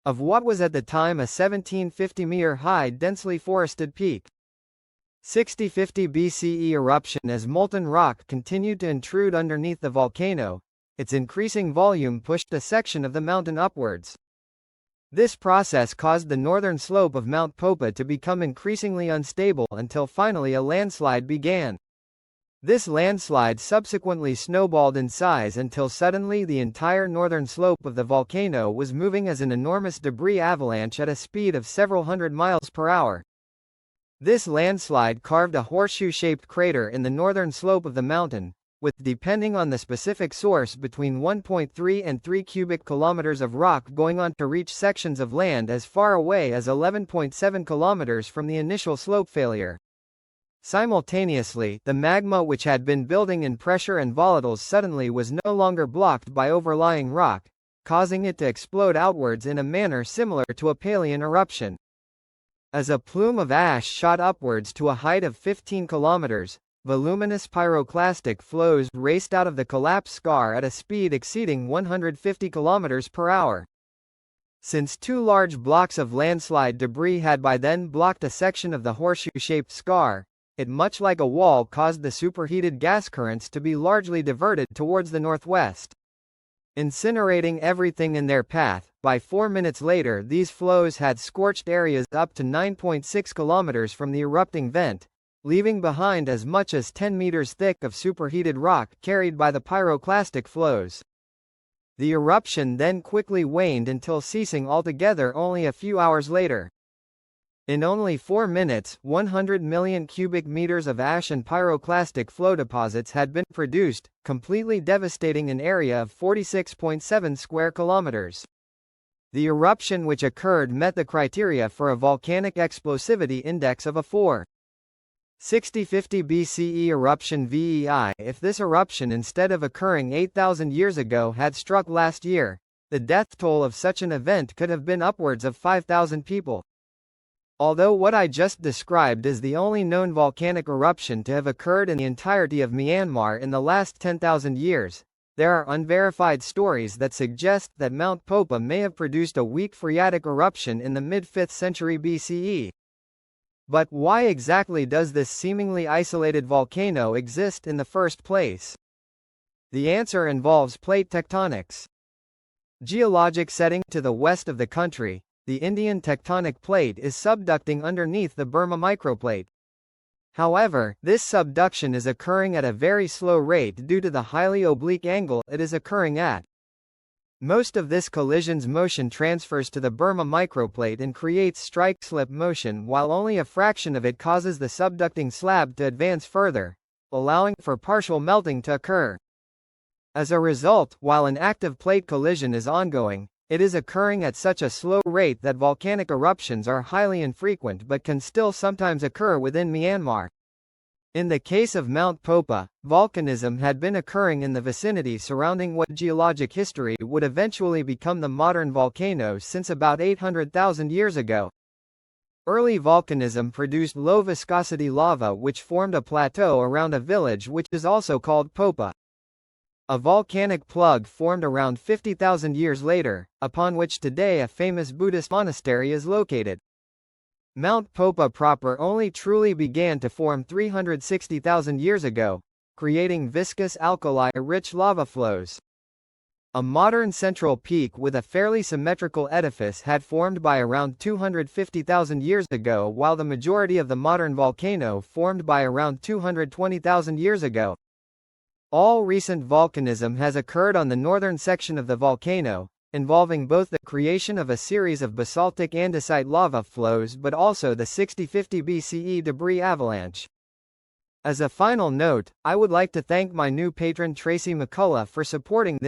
of what was at the time a 1750-meter-high densely forested peak. 6050 BCE eruption. As molten rock continued to intrude underneath the volcano, its increasing volume pushed a section of the mountain upwards. This process caused the northern slope of Mount Popa to become increasingly unstable until finally a landslide began. This landslide subsequently snowballed in size until suddenly the entire northern slope of the volcano was moving as an enormous debris avalanche at a speed of several hundred miles per hour. This landslide carved a horseshoe-shaped crater in the northern slope of the mountain, with, depending on the specific source, between 1.3 and 3 cubic kilometers of rock going on to reach sections of land as far away as 11.7 kilometers from the initial slope failure. Simultaneously, the magma which had been building in pressure and volatiles suddenly was no longer blocked by overlying rock, causing it to explode outwards in a manner similar to a Palean eruption. As a plume of ash shot upwards to a height of 15 kilometers, voluminous pyroclastic flows raced out of the collapse scar at a speed exceeding 150 kilometers per hour. Since two large blocks of landslide debris had by then blocked a section of the horseshoe-shaped scar, it, much like a wall, caused the superheated gas currents to be largely diverted towards the northwest, incinerating everything in their path. By 4 minutes later, these flows had scorched areas up to 9.6 kilometers from the erupting vent, leaving behind as much as 10 meters thick of superheated rock carried by the pyroclastic flows. The eruption then quickly waned until ceasing altogether only a few hours later. In only 4 minutes, 100 million cubic meters of ash and pyroclastic flow deposits had been produced, completely devastating an area of 46.7 square kilometers. The eruption which occurred met the criteria for a volcanic explosivity index of a 4. 6050 BCE eruption VEI. If this eruption, instead of occurring 8,000 years ago, had struck last year, the death toll of such an event could have been upwards of 5,000 people. Although what I just described is the only known volcanic eruption to have occurred in the entirety of Myanmar in the last 10,000 years, there are unverified stories that suggest that Mount Popa may have produced a weak phreatic eruption in the mid-5th century BCE. But why exactly does this seemingly isolated volcano exist in the first place? The answer involves plate tectonics. Geologic setting: to the west of the country, the Indian tectonic plate is subducting underneath the Burma microplate. However, this subduction is occurring at a very slow rate due to the highly oblique angle it is occurring at. Most of this collision's motion transfers to the Burma microplate and creates strike-slip motion, while only a fraction of it causes the subducting slab to advance further, allowing for partial melting to occur. As a result, while an active plate collision is ongoing, it is occurring at such a slow rate that volcanic eruptions are highly infrequent but can still sometimes occur within Myanmar. In the case of Mount Popa, volcanism had been occurring in the vicinity surrounding what geologic history would eventually become the modern volcano since about 800,000 years ago. Early volcanism produced low-viscosity lava which formed a plateau around a village which is also called Popa. A volcanic plug formed around 50,000 years later, upon which today a famous Buddhist monastery is located. Mount Popa proper only truly began to form 360,000 years ago, creating viscous alkali-rich lava flows. A modern central peak with a fairly symmetrical edifice had formed by around 250,000 years ago, while the majority of the modern volcano formed by around 220,000 years ago. All recent volcanism has occurred on the northern section of the volcano, involving both the creation of a series of basaltic andesite lava flows but also the 6050 BCE debris avalanche. As a final note, I would like to thank my new patron Tracy McCullough for supporting this